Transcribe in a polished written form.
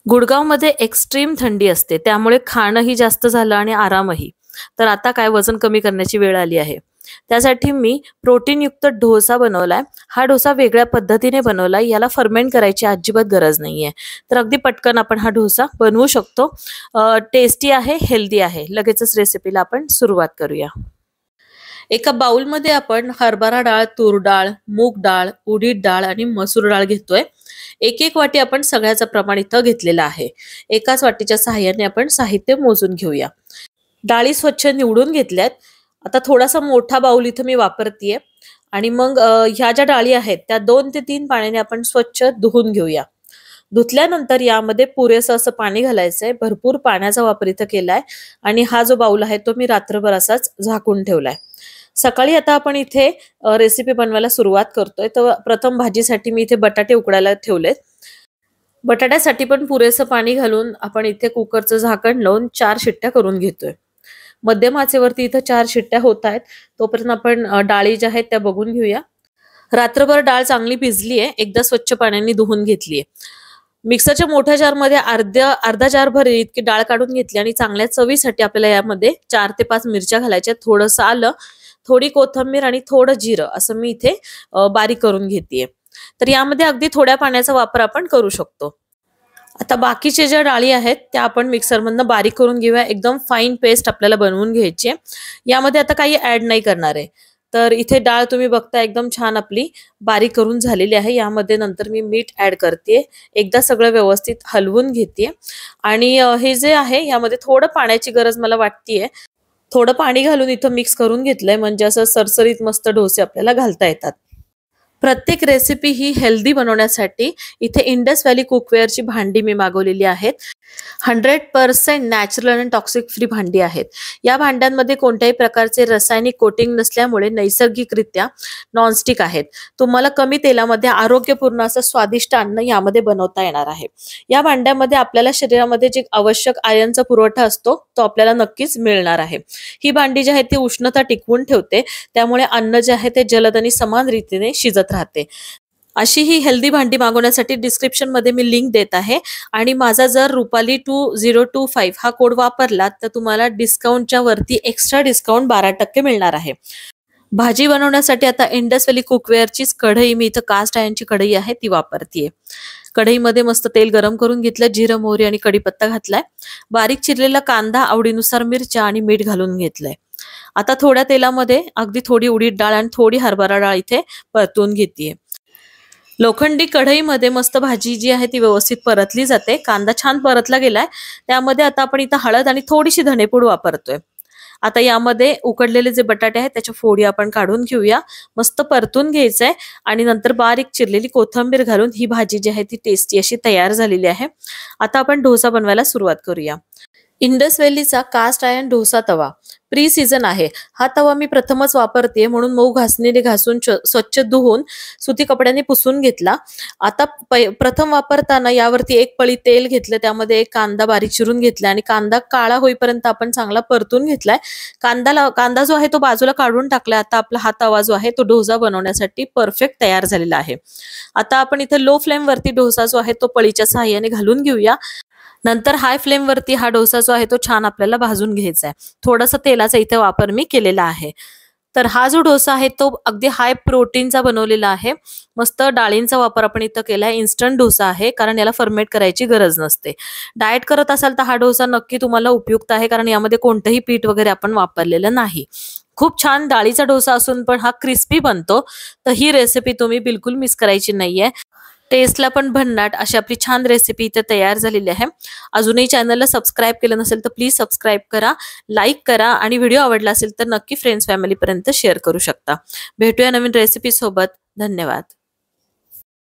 गुडगावमध्ये extreme थंडी असते, त्यामुळे खाणंही जास्त झालं आणि आरामही. तर आता काय वजन कमी करण्याची वेळ आली आहे. त्यासाठी मी प्रोटीनयुक्त डोसा बनवलाय. हा डोसा वेगळ्या पद्धतीने बनवलाय. याला फर्मेंट करायची अजिबात गरज नाहीये. तर अगदी पटकन आपण हा डोसा बनवू शकतो. टेस्टी आहे, हेल्दी आहे. लगेचच रेसिपीला आपण सुरुवात करूया. एका बाउलमध्ये आपण हरभरा डाळ, तूर डाळ, मूग डाळ, उडीद डाळ आणि मसूर डाळ घेतोय. एक एक वाटी आपण सगळ्याचं प्रमाण इथं घेतलेलं आहे. एकाच वाटीच्या सहाय्याने आपण साहित्य मोजून घेऊया. डाळी स्वच्छ निवडून घेतल्यात. आता थोडासा मोठा बाउल इथं मी वापरतीये आणि मग ह्या ज्या डाळी आहेत त्या 2 ते 3 पाण्याने आपण स्वच्छ धुवून घेऊया. धुतल्यानंतर यामध्ये पुरेसं असं पाणी घालायचंय. भरपूर पाण्याचा वापर इथं केलाय आणि हा जो बाउल आहे तो मी रात्रभर असाच झाकून ठेवलाय. सकाळी आता आपण इथे रेसिपी बनवायला सुरुवात करतोय. तर प्रथम भाजीसाठी मी इथे बटाटे उकडायला ठेवलेत. बटाट्यासाठी पण पुरेसं पाणी घालून आपण इथे कुकरचं झाकण लावून 4 शिट्ट्या करून घेतोय. मध्यम आचेवरती इथं 4 शिट्ट्या होत आहेत. तोपर्यंत आपण डाळी ज्या आहेत त्या बघून घेऊया. रात्रभर डाळ चांगली भिजली आहे. एकदा स्वच्छ पाण्याने धुवून घेतलीये. मिक्सरच्या मोठ्या जारमध्ये अर्धा जार भर इतकी डाळ काढून घेतली आणि चांगल्या चवीसाठी आपल्याला यामध्ये 4 ते 5 मिरच्या घालायच्या, थोडंसं आलं, थोडी कोथिंबीर आणि थोडं जिरं असं मी इथे बारीक करून घेतेय. तर यामध्ये अगदी थोड्या पाण्याचा वापर आपण करू शकतो. आता बाकीच्या ज्या डाळी आहेत त्या आपण मिक्सरमधनं बारीक करून घेऊया. एकदम फाईन पेस्ट आपल्याला बनवून घ्यायची आहे. यामध्ये आता काही ऍड नाही करणार आहे. तर इथे डाळ तुम्ही बघता एकदम छान आपली बारीक करून झालेली आहे. यामध्ये नंतर मी मीठ ऍड करते. एकदा सगळं व्यवस्थित हलवून घेते आणि हे जे आहे यामध्ये थोडं पाण्याची गरज मला वाटतेय. थोडं पाणी घालून इथं मिक्स करून घेतलंय म्हणजे असं सरसरीत मस्त डोसे आपल्याला घालता येतात. प्रत्येक रेसिपी ही हेल्दी बनवण्यासाठी इथे इंडस व्हॅली कुकवेअरची भांडी मी मागवलेली आहेत. 100% नॅचरल आणि टॉक्सिक फ्री भांडी आहेत. या भांड्यांमध्ये कोणत्याही प्रकारचे रासायनिक कोटिंग नसल्यामुळे नैसर्गिकरित्या नॉनस्टिक आहेत. तुम्हाला कमी तेलामध्ये आरोग्यपूर्ण असं स्वादिष्ट अन्न यामध्ये बनवता येणार आहे. या भांड्यामध्ये आपल्याला शरीरामध्ये जे आवश्यक आयर्नचा पुरवठा असतो तो आपल्याला नक्कीच मिळणार आहे. ही भांडी जी आहे ती उष्णता टिकवून ठेवते, त्यामुळे अन्न जे आहे ते जलद आणि समान रीतीने शिजत राहते. अशी ही हेल्दी भांडी मागवण्यासाठी डिस्क्रिप्शन मध्ये मी लिंक देत आहे आणि माझा जर रुपाली 2025 हा कोड वापरला तर तुम्हाला डिस्काउंटच्या वरती एक्स्ट्रा डिस्काउंट 12% मिळणार आहे. भाजी बनवण्यासाठी आता इंडस व्हॅली कुकवेअरचीच कढई, मी इथं कास्ट आयर्नची कढई आहे ती वापरतीये. कढईमध्ये मस्त तेल गरम करून घेतलं, जिरं, मोहरी आणि कढीपत्ता घातलाय. बारीक चिरलेला कांदा, आवडीनुसार मिरच्या आणि मीठ घालून घेतलंय. आता थोड्या तेलामध्ये अगदी थोडी उडीद डाळ आणि थोडी हरभरा डाळ इथे परतून घेतेय. लोखंडी कढईमध्ये मस्त भाजी जी आहे ती व्यवस्थित परतली जाते. कांदा छान परतला गेलाय. त्यामध्ये आता आपण इथं हळद आणि थोडीशी धनेपूड वापरतोय. आता यामध्ये उकडलेले जे बटाटे आहेत त्याच्या फोडी आपण काढून घेऊया. मस्त परतून घ्यायचंय आणि नंतर बारीक चिरलेली कोथिंबीर घालून ही भाजी जी आहे ती टेस्टी अशी तयार झालेली आहे. आता आपण डोसा बनवायला सुरुवात करूया. इंडस व्हॅलीचा कास्ट आयर्न डोसा तवा प्री सीझन आहे. हा तवा मी प्रथमच वापरते म्हणून मऊ घासणीने घासून स्वच्छ धुवून सुती कपड्याने पुसून घेतला. आता प्रथम वापरताना यावरती एक पळी तेल घेतलं, त्यामध्ये एक कांदा बारीक चिरून घेतला आणि कांदा काळा होईपर्यंत आपण चांगला परतून घेतलाय. कांदा जो आहे तो बाजूला काढून टाकलाय. आता आपला हा तवा जो आहे तो डोसा बनवण्यासाठी परफेक्ट तयार झालेला आहे. आता आपण इथे लो फ्लेम वरती डोसा जो आहे तो पळीच्या सहाय्याने घालून घेऊया. नंतर हाय फ्लेम वरती हा डोसा जो आहे तो छान आपल्याला भाजून घ्यायचा आहे. थोडासा तेलाचा इथे वापर मी केलेला आहे. तर हा जो डोसा आहे तो अगदी हाय प्रोटीनचा बनवलेला आहे. मस्त डाळींचा वापर आपण इथं केलाय. इन्स्टंट डोसा आहे कारण याला फर्मेट करायची गरज नसते. डाएट करत असाल तर हा डोसा नक्की तुम्हाला उपयुक्त आहे कारण यामध्ये कोणतंही पीठ वगैरे आपण वापरलेलं नाही. खूप छान डाळीचा डोसा असून पण हा क्रिस्पी बनतो. तर ही रेसिपी तुम्ही बिलकुल मिस करायची नाहीये. टेस्टला पण भन्नाट अशी आपली छान रेसिपी इथे तयार झालेली आहे. अजूनही चॅनलला सबस्क्राईब केलं नसेल तर प्लीज सबस्क्राईब करा, लाईक करा आणि व्हिडिओ आवडला असेल तर नक्की फ्रेंड्स फॅमिली पर्यंत शेअर करू शकता. भेटूया नवीन रेसिपी सोबत. धन्यवाद.